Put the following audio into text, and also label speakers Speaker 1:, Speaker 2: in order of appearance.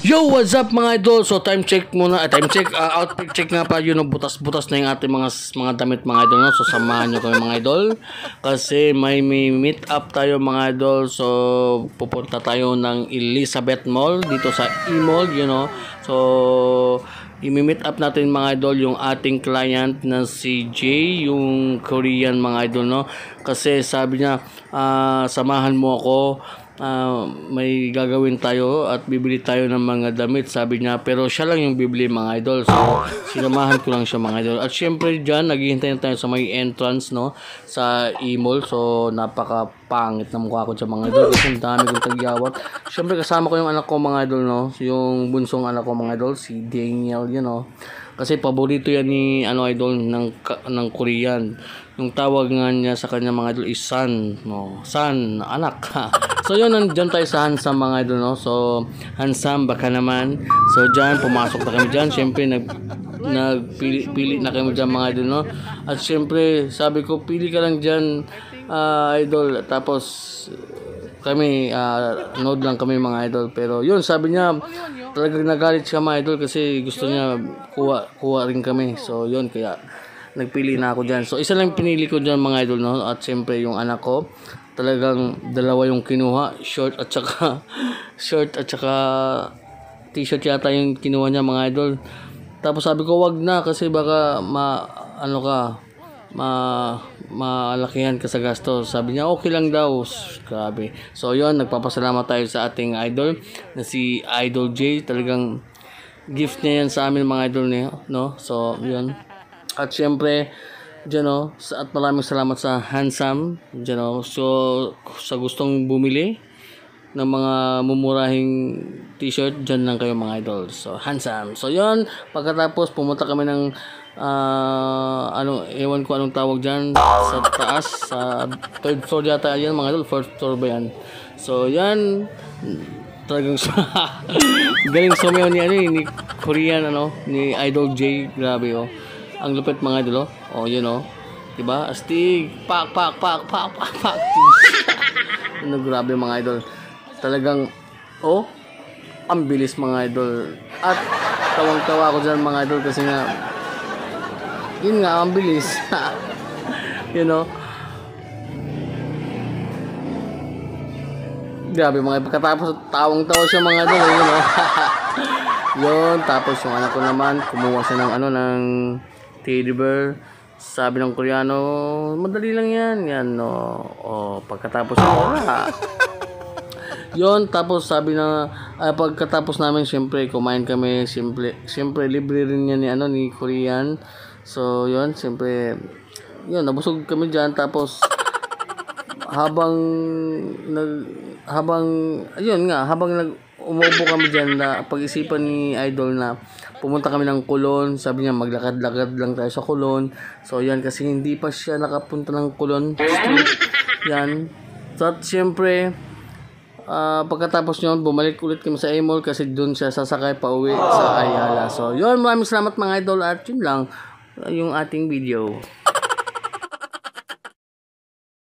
Speaker 1: Yo, what's up mga idol? So time check muna, time check, outfit check nga pa yun, no? Butas-butas na yung ating mga damit mga idol, no? So samahan nyo kami mga idol kasi may meet up tayo mga idol. So pupunta tayo ng Elizabeth Mall dito sa E-Mall, you know. So i-meet up natin mga idol yung ating client na si Jay, yung Korean mga idol, no? Kasi sabi niya, samahan mo ako, may gagawin tayo at bibili tayo ng mga damit, sabi niya, pero siya lang yung bibili mga idol. So sinamahan ko lang siya mga idol. At syempre dyan naghihintay na tayo sa may entrance, no, sa E-Mall. So napaka pangit na mukha ko dyan mga idol kasi ang dami kong tagyawat. Syempre kasama ko yung anak ko mga idol, no, yung bunsong anak ko mga idol, si Daniel, you know, kasi paborito yan ni idol ng Korean. Yung tawag nga niya sa kanya mga idol is son, no, son, anak. So yun, nandyan tayo sa Hansam mga idol, no. So Hansam, baka naman. So dyan, pumasok na kami dyan. Siyempre nagpili na kami dyan mga idol, no. At siyempre sabi ko, pili ka lang dyan, idol. Tapos kami, nood lang kami mga idol. Pero yun, sabi niya, talagang nagalit siya mga idol kasi gusto niya kuha rin kami. So yun, kaya nagpili na ako dyan. So isa lang pinili ko dyan mga idol, no. At siyempre yung anak ko, talagang dalawa yung kinuha, short at saka t-shirt yata yung kinuha niya mga idol. Tapos sabi ko wag na kasi baka malakihan ka sa gasto. Sabi niya okay lang daw. Grabe. So yun, nagpapasalamat tayo sa ating idol na si Idol J. Talagang gift niya yan sa amin mga idol niya, no. So yun. At syempre dyan, no, at maraming salamat sa Hansam dyan, no. So sa gustong bumili ng mga mumurahing t-shirt, dyan lang kayo mga idol. So Hansam. So yun, pagkatapos pumunta kami ng ewan ko anong tawag dyan sa taas, sa third floor yata yan mga idol, fourth floor ba yan. So yan, talagang galing sumayaw ni Korean, ni Idol J. Grabe, oh, ang lupit mga idol, oh, yun, oh, diba, astig, pak. Grabe mga idol, talagang, oh, ang bilis mga idol. At tawang-tawa ako dyan mga idol kasi nga, yun nga, ang bilis. You know, grabe mga, pagkatapos tawang-tawa siya mga idol, you know. Yun, tapos yung anak ko naman kumuha siya ng ng teddy bear. Sabi ng Koreano, madali lang yan, no. O pagkatapos yun, tapos sabi na pagkatapos namin, syempre kumain kami, syempre libre rin yan ni Korean. So yun, syempre yun, nabusog kami diyan. Tapos habang umupo kami dyan, na pag-isipan ni Idol na pumunta kami ng Kulon. Sabi niya maglakad-lakad lang tayo sa Kulon. So yan, kasi hindi pa siya nakapunta ng Kulon Street. Yan. So at syempre pagkatapos nyon, bumalik ulit kami sa E-Mall kasi dun siya sasakay pa uwi sa Ayala. So yun, maraming salamat mga idol, at yun lang yung ating video.